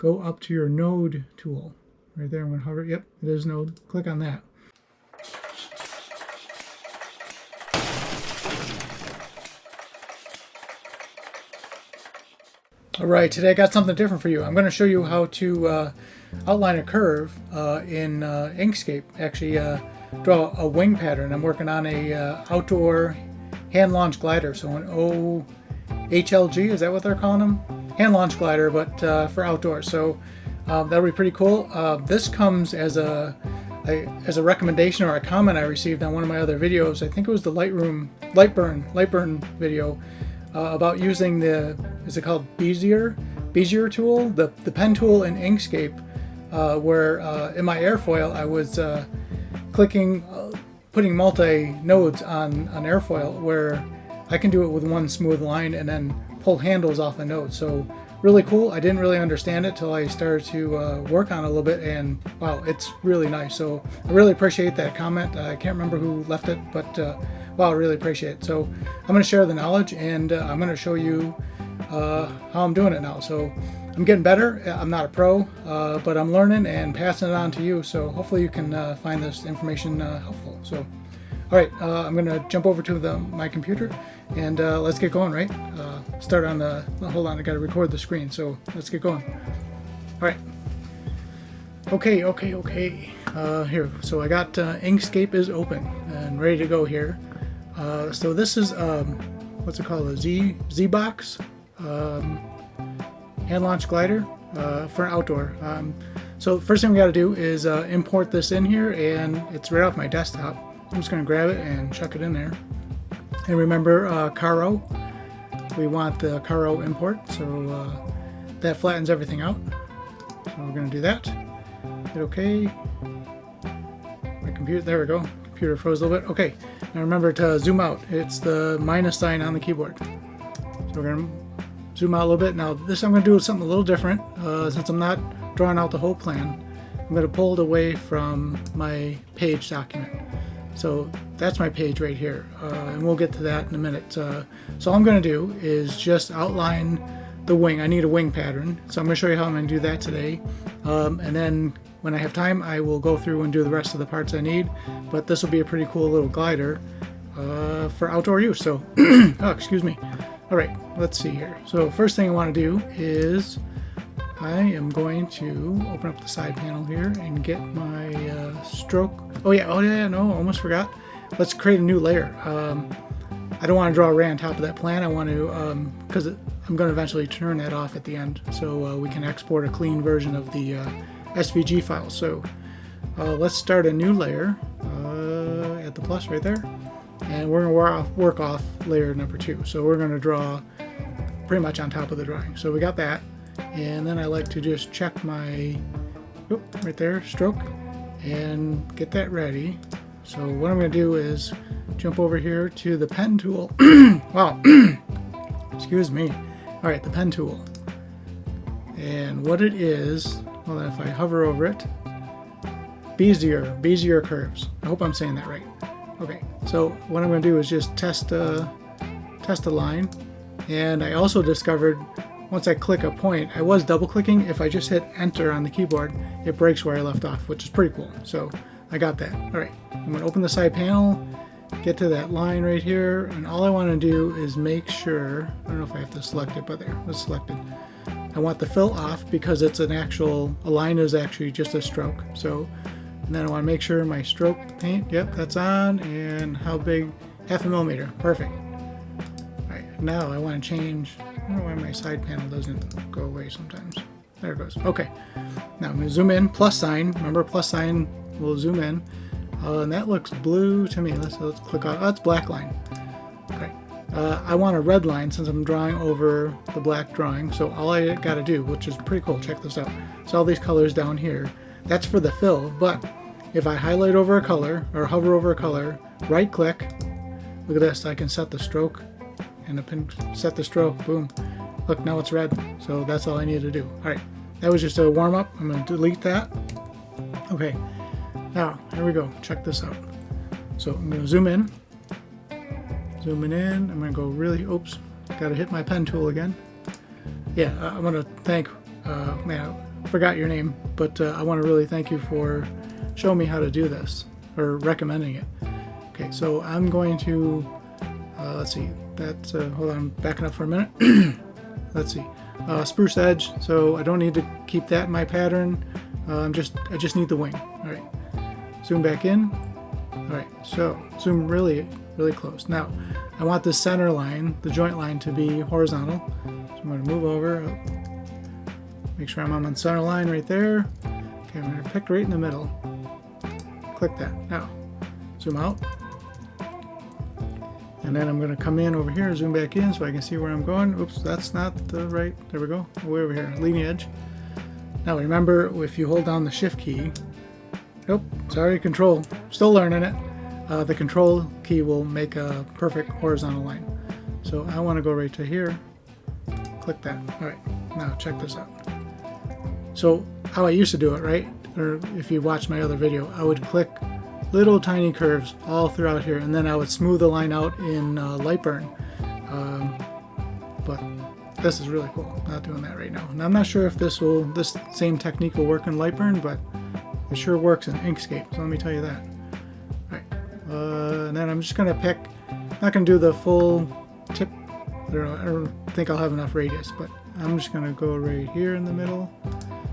go up to your node tool. Right there, I'm going to hover. Yep, it is node. Click on that. Alright, today I got something different for you. I'm going to show you how to outline a curve in Inkscape. Actually draw a wing pattern. I'm working on a outdoor hand-launched glider, so an OHLG, is that what they're calling them? Hand-launched glider, but for outdoors. So that'll be pretty cool. This comes as a recommendation or a comment I received on one of my other videos. I think it was the Lightburn video. About using the, is it called Bezier tool, the pen tool in Inkscape, where in my airfoil I was putting multi-nodes on an airfoil where I can do it with one smooth line and then pull handles off a node. So really cool. I didn't really understand it till I started to work on it a little bit, and wow, it's really nice. So I really appreciate that comment. I can't remember who left it, but wow, I really appreciate it. So I'm going to share the knowledge, and I'm going to show you how I'm doing it now. So I'm getting better. I'm not a pro, but I'm learning and passing it on to you. So hopefully you can find this information helpful. So, all right, I'm going to jump over to my computer, and let's get going, right? Start on the, hold on, I got to record the screen. So let's get going. All right. Okay. Here, so I got Inkscape is open and ready to go here. So this is what's it called, a Zweibox hand-launched glider for outdoor. So the first thing we got to do is import this in here, and it's right off my desktop. I'm just going to grab it and chuck it in there. And remember Cairo, we want the Cairo import, so that flattens everything out. So we're going to do that. Hit OK. My computer, there we go. Computer froze a little bit. Okay, now remember to zoom out. It's the minus sign on the keyboard. So we're going to zoom out a little bit. Now this I'm going to do something a little different. Since I'm not drawing out the whole plan, I'm going to pull it away from my page document. So that's my page right here, and we'll get to that in a minute. So all I'm going to do is just outline the wing. I need a wing pattern, so I'm going to show you how I'm going to do that today, and then when I have time I will go through and do the rest of the parts I need. But this will be a pretty cool little glider for outdoor use. So oh, excuse me. All right, let's see here. So first thing I want to do is I am going to open up the side panel here and get my stroke. Oh yeah, no, almost forgot. Let's create a new layer. I don't want to draw right on top of that plan. I want to, because I'm going to eventually turn that off at the end, so we can export a clean version of the SVG file. So let's start a new layer at the plus right there, and we're going to work off layer number 2. So we're going to draw pretty much on top of the drawing. So we got that. And then I like to just check my, right there, stroke, and get that ready. So what I'm going to do is jump over here to the pen tool. Wow, excuse me. All right, the pen tool. And what it is, well, if I hover over it, Bezier curves. I hope I'm saying that right. Okay, so what I'm going to do is just test a line. And I also discovered, once I click a point, I was double clicking. If I just hit enter on the keyboard, it breaks where I left off, which is pretty cool. So I got that. All right, I'm going to open the side panel, get to that line right here, and all I want to do is make sure, I don't know if I have to select it, but there, let's select it. I want the fill off because it's an actual, a line is actually just a stroke. So, and then I want to make sure my stroke paint, yep, that's on, and how big, 0.5 millimeter, perfect. All right, now I want to change, I don't know why my side panel doesn't go away sometimes. There it goes. Okay. Now I'm going to zoom in. Plus sign. Remember, plus sign will zoom in. And that looks blue to me. Let's click on. Oh, it's black line. Okay. I want a red line since I'm drawing over the black drawing. So all I got to do, which is pretty cool, check this out. So all these colors down here, that's for the fill. But if I highlight over a color or hover over a color, right click, look at this. I can set the stroke. And set the stroke, boom. Look, now it's red. So that's all I need to do. All right, that was just a warm up. I'm going to delete that. Okay, now here we go. Check this out. So I'm going to zoom in. Zooming in. I'm going to go really, oops, got to hit my pen tool again. Yeah, I'm going to thank man, I forgot your name, but I want to really thank you for showing me how to do this, or recommending it. Okay, so I'm going to, let's see, that's, hold on, backing up for a minute. Let's see, spruce edge, so I don't need to keep that in my pattern. I just need the wing. All right, zoom back in. All right, so zoom really close. Now, I want the center line, the joint line, to be horizontal. So I'm going to move over, make sure I'm on the center line right there. Okay, I'm going to pick right in the middle. Click that. Now, zoom out. And then I'm going to come in over here, zoom back in so I can see where I'm going. Oops, that's not the right, there we go, way over here, leading edge. Now remember, if you hold down the shift key, nope, sorry, control, still learning it. The control key will make a perfect horizontal line. So I want to go right to here, click that. All right, now check this out. So how I used to do it, right? Or if you watch my other video, I would click little tiny curves all throughout here, and then I would smooth the line out in Lightburn. But this is really cool. I'm not doing that right now. And I'm not sure if this same technique will work in Lightburn, but it sure works in Inkscape, so let me tell you that. All right, and then I'm just gonna pick, not gonna do the full tip, I don't think I'll have enough radius, but I'm just gonna go right here in the middle.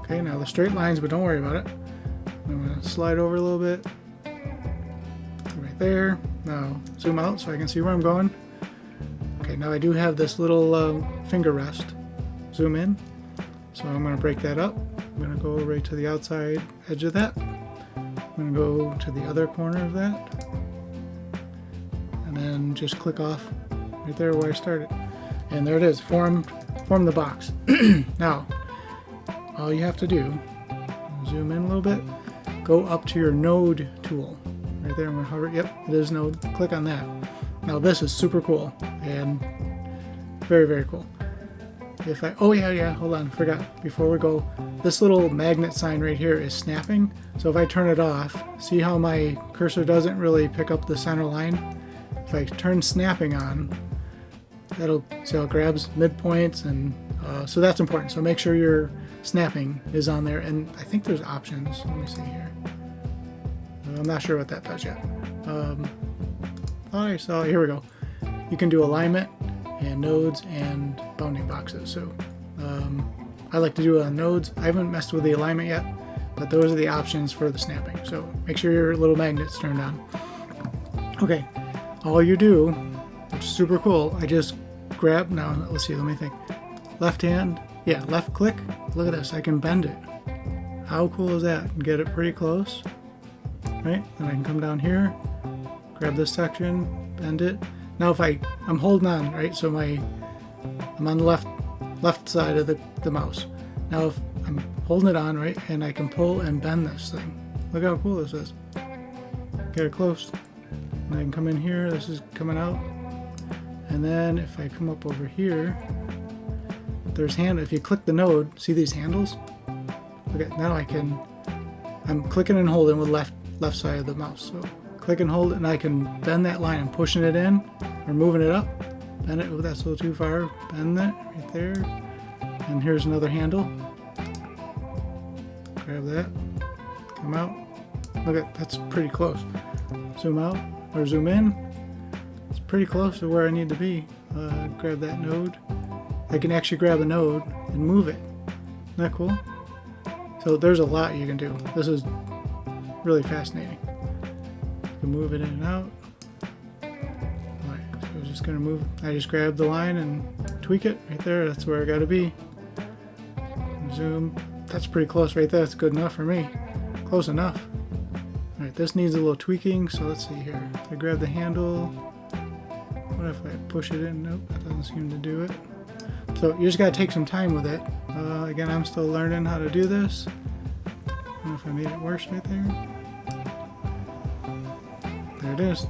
Okay, now the straight lines, but don't worry about it. I'm gonna slide over a little bit, right there. Now zoom out so I can see where I'm going. Okay, now I do have this little finger rest. Zoom in. So I'm going to break that up. I'm going to go right to the outside edge of that. I'm going to go to the other corner of that. And then just click off right there where I started. And there it is, form the box. Now, all you have to do, zoom in a little bit, go up to your node tool. Right there, I'm going to hover, yep, it is node, click on that. Now this is super cool and very cool. If I, oh yeah, hold on, forgot, before we go, this little magnet sign right here is snapping. So if I turn it off, see how my cursor doesn't really pick up the center line? If I turn snapping on, that'll, see how it grabs midpoints, and so that's important. So make sure your snapping is on there, and I think there's options. Let me see here. I'm not sure what that does yet. Alright, so here we go. You can do alignment and nodes and bounding boxes. So I like to do it on nodes. I haven't messed with the alignment yet, but those are the options for the snapping. So make sure your little magnet's turned on. Okay, all you do, which is super cool, I just grab, now let's see, let me think. Left hand, yeah, left click, look at this, I can bend it. How cool is that? And get it pretty close, right? And I can come down here, grab this section, bend it. Now if I'm holding on, right? So I'm on the left side of the mouse. Now if I'm holding it on, right? And I can pull and bend this thing. Look how cool this is. Get it close. And I can come in here, this is coming out. And then if I come up over here, there's if you click the node, see these handles? Okay, now I'm clicking and holding with left side of the mouse. So click and hold it, and I can bend that line. I'm pushing it in or moving it up. Bend it, oh, that's a little too far. Bend that right there. And here's another handle. Grab that, come out. Look at, that's pretty close. Zoom out or zoom in. It's pretty close to where I need to be. Grab that node. I can actually grab a node and move it. Isn't that cool? So there's a lot you can do. This is really fascinating. You can move it in and out. Alright, so I'm just gonna move. I just grab the line and tweak it right there. That's where I gotta be. Zoom. That's pretty close right there. That's good enough for me. Close enough. Alright, this needs a little tweaking, so let's see here. If I grab the handle, what if I push it in? Nope, that doesn't seem to do it. So you just gotta take some time with it. Again, I'm still learning how to do this. I don't know if I made it worse right there. There it is.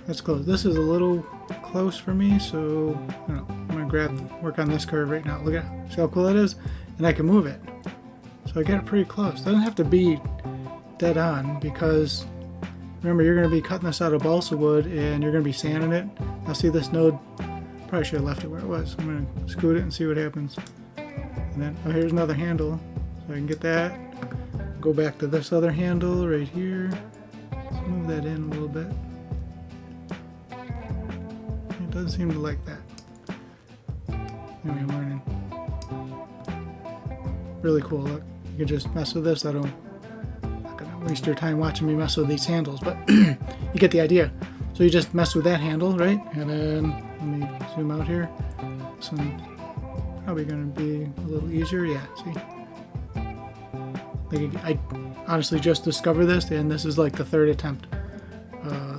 That's close. This is a little close for me, so I don't know, I'm gonna work on this curve right now. Look at it. See how cool it is? And I can move it. So I get it pretty close. It doesn't have to be dead on, because remember, you're going to be cutting this out of balsa wood and you're going to be sanding it. Now see this node, probably should have left it where it was. I'm going to scoot it and see what happens. And then, oh, here's another handle. So I can get that. Go back to this other handle right here. Let's move that in a little bit. It doesn't seem to like that. Anyway, I'm learning. Really cool. Look, you can just mess with this. I'm not gonna waste your time watching me mess with these handles, but you get the idea. So you just mess with that handle, right? And then let me zoom out here. This one's probably gonna be a little easier. Yeah, see? Like, I honestly just discovered this, and this is like the third attempt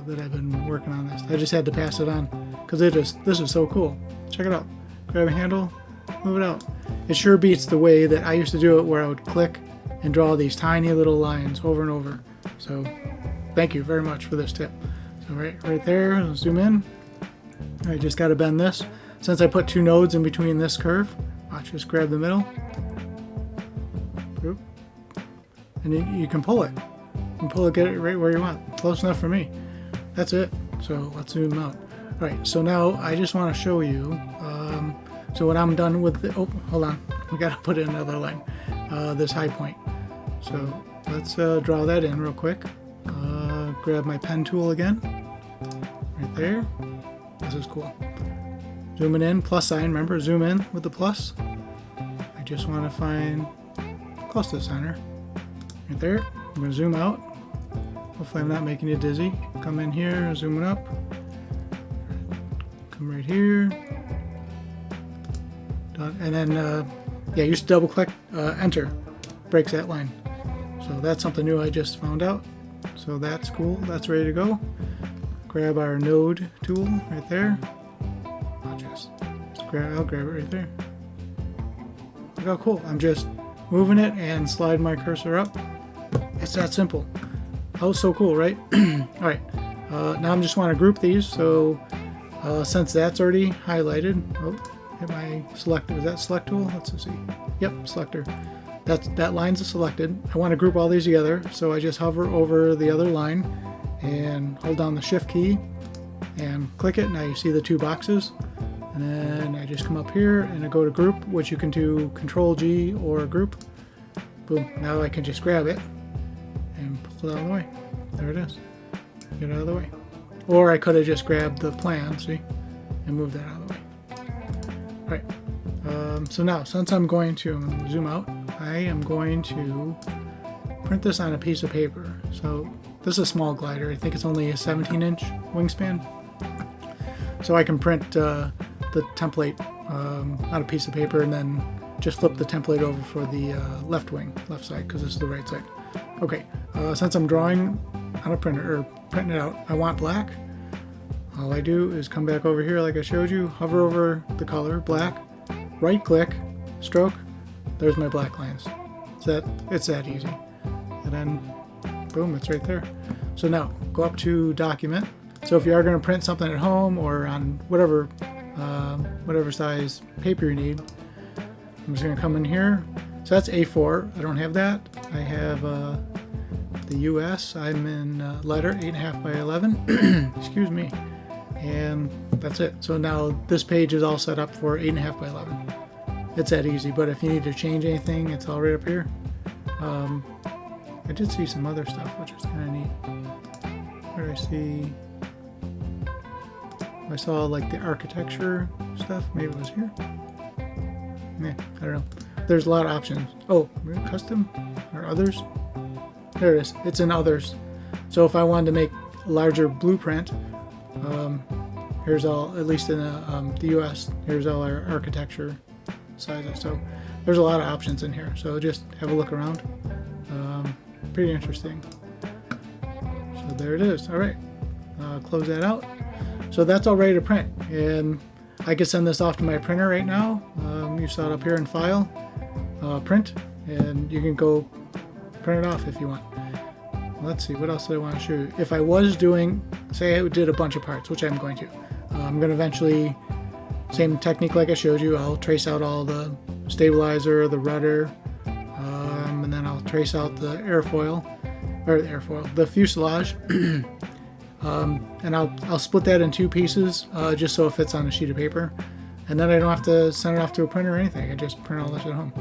that I've been working on this. I just had to pass it on because this is so cool. Check it out. Grab a handle, move it out. It sure beats the way that I used to do it, where I would click and draw these tiny little lines over and over. So thank you very much for this tip. So right there, I'll zoom in. I just got to bend this. Since I put two nodes in between this curve, I'll just grab the middle. And you can pull it. You can pull it, get it right where you want. Close enough for me. That's it. So let's zoom out. All right, so now I just want to show you. So when I'm done with the, oh, hold on. We got to put in another line. This high point. So let's draw that in real quick. Grab my pen tool again. Right there. This is cool. Zooming in, plus sign. Remember, zoom in with the plus. I just want to find close to the center. Right there. I'm going to zoom out. Hopefully I'm not making you dizzy. Come in here, zoom it up. Come right here. Done. And then, yeah, you just double click, enter. Breaks that line. So that's something new I just found out. So that's cool. That's ready to go. Grab our node tool right there. I'll grab it right there. Look how cool. I'm just moving it and slide my cursor up. It's that simple. Oh, so cool, right? All right. Now I just want to group these. So since that's already highlighted, oh, hit my selector. Is that select tool? Let's see. Yep, selector. That line's selected. I want to group all these together. So I just hover over the other line and hold down the shift key and click it. Now you see the two boxes. And then I just come up here and I go to group, which you can do Control G or group. Boom. Now I can just grab it and pull it out of the way. There it is. Get it out of the way. Or I could have just grabbed the plan, see, and moved that out of the way. All right. So now, since I'm going to zoom out, I am going to print this on a piece of paper. So this is a small glider. I think it's only a 17-inch wingspan. So I can print the template on a piece of paper and then just flip the template over for the left side, because this is the right side. Okay, since I'm drawing on a printer, or printing it out, I want black. All I do is come back over here like I showed you, hover over the color, black, right click, stroke, there's my black lines. It's that easy. And then, boom, it's right there. So now, go up to document. So if you are going to print something at home or on whatever size paper you need, I'm just going to come in here. So that's A4. I don't have that. I have the US. I'm in letter 8.5 by 11. Excuse me. And that's it. So now this page is all set up for 8.5 by 11. It's that easy. But if you need to change anything, it's all right up here. I did see some other stuff, which is kind of neat. Where did I see? I saw like the architecture stuff. Maybe it was here. Yeah, I don't know. There's a lot of options. Oh, custom or others? There it is. It's in others. So if I wanted to make a larger blueprint, here's all, at least in the US, here's all our architecture sizes. So there's a lot of options in here. So just have a look around. Pretty interesting. So there it is. All right. Close that out. So that's all ready to print. And I can send this off to my printer right now. You saw it up here in File, Print, and you can go print it off if you want. Let's see, what else do I want to show you? If I was doing, say I did a bunch of parts, which I'm going to. I'm going to eventually, same technique like I showed you, I'll trace out all the stabilizer, the rudder, and then I'll trace out the the fuselage. And I'll split that in two pieces, just so it fits on a sheet of paper. And then I don't have to send it off to a printer or anything. I just print all this at home.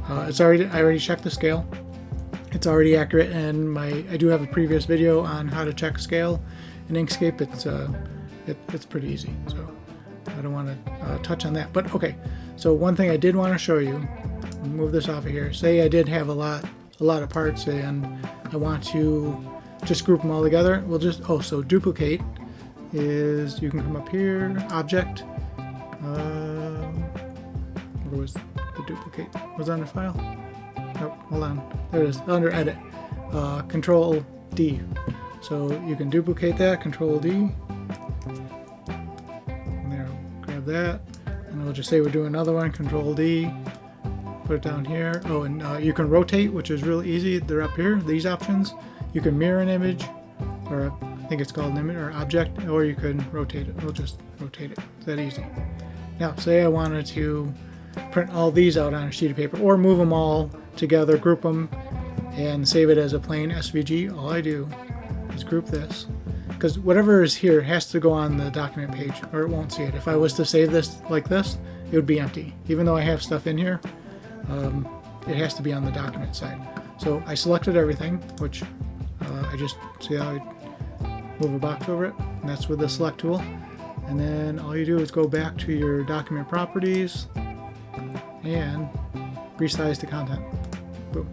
I already checked the scale. It's already accurate, and I do have a previous video on how to check scale in Inkscape. It's pretty easy, so I don't want to touch on that. But okay, so one thing I did want to show you, move this off of here. Say I did have a lot of parts and I want to just group them all together. We'll just, so duplicate is, you can come up here, object, where was the duplicate? Was it under file? Nope, hold on, there it is, under edit, Control D. So you can duplicate that, Control D, and there, grab that, and we'll just say we're doing another one, Control D, put it down here. Oh, and you can rotate, which is really easy. They're up here, these options. You can mirror an image, or I think it's called an image or object, or you can rotate it. We'll just rotate it. It's that easy. Now, say I wanted to print all these out on a sheet of paper, or move them all together, group them, and save it as a plain SVG. All I do is group this, because whatever is here has to go on the document page, or it won't see it. If I was to save this like this, it would be empty. Even though I have stuff in here, it has to be on the document side. So I selected everything, which I just, see how I move a box over it, and that's with the select tool. And then all you do is go back to your document properties and resize the content. Boom.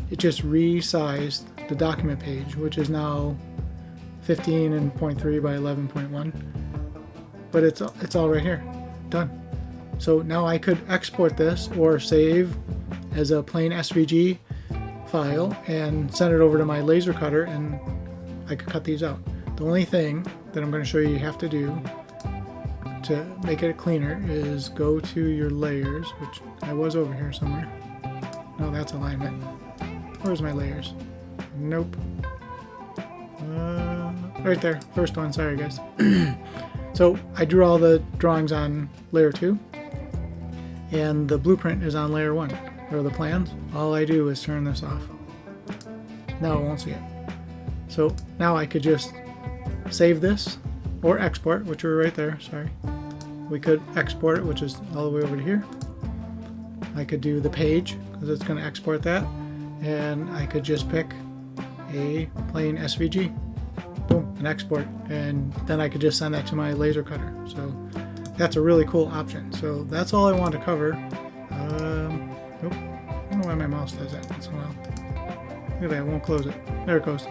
It just resized the document page, which is now 15.3 by 11.1, but it's all right here, done. So now I could export this or save as a plain SVG file and send it over to my laser cutter, and I could cut these out. The only thing that I'm going to show you have to do to make it cleaner is go to your layers, which I was over here somewhere. No, that's alignment. Where's my layers? Nope. Right there, first one, sorry guys. So I drew all the drawings on layer 2, and the blueprint is on layer 1, or the plans. All I do is turn this off. Now it won't see it. So now I could just save this, or export, which are right there, sorry. We could export it, which is all the way over to here. I could do the page, because it's going to export that, and I could just pick a plain SVG, boom, and export, and then I could just send that to my laser cutter. So that's a really cool option. So that's all I want to cover. Nope, I don't know why my mouse does that once in a while. Look at that, I won't close it. There it goes.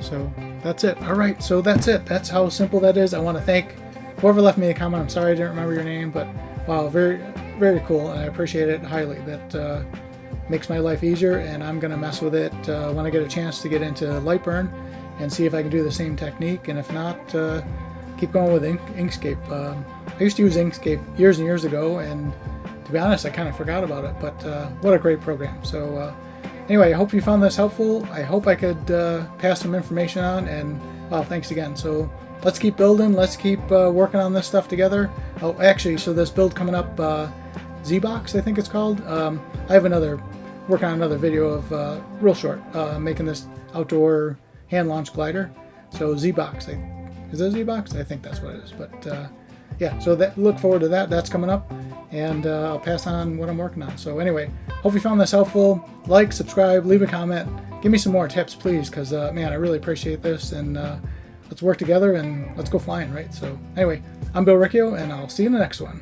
So that's it. All right, so that's it. That's how simple that is. I want to thank whoever left me a comment. I'm sorry I didn't remember your name, but wow, very, very cool, and I appreciate it highly. That makes my life easier, and I'm going to mess with it when I get a chance to get into Lightburn and see if I can do the same technique, and if not, keep going with Inkscape. I used to use Inkscape years and years ago, and to be honest, I kind of forgot about it, but what a great program. So anyway, I hope you found this helpful. I hope I could pass some information on, and wow, thanks again. So let's keep building, let's keep working on this stuff together. Oh, actually, so this build coming up, Zweibox, I think it's called. I have working on another video of real short, making this outdoor hand launch glider. So Zweibox, is it Zweibox? I think that's what it is. But yeah, so look forward to that. That's coming up, and I'll pass on what I'm working on. So anyway, hope you found this helpful. Like, subscribe, leave a comment, give me some more tips, please, because man, I really appreciate this. And let's work together and let's go flying, right? So anyway, I'm Bill Riccio, and I'll see you in the next one.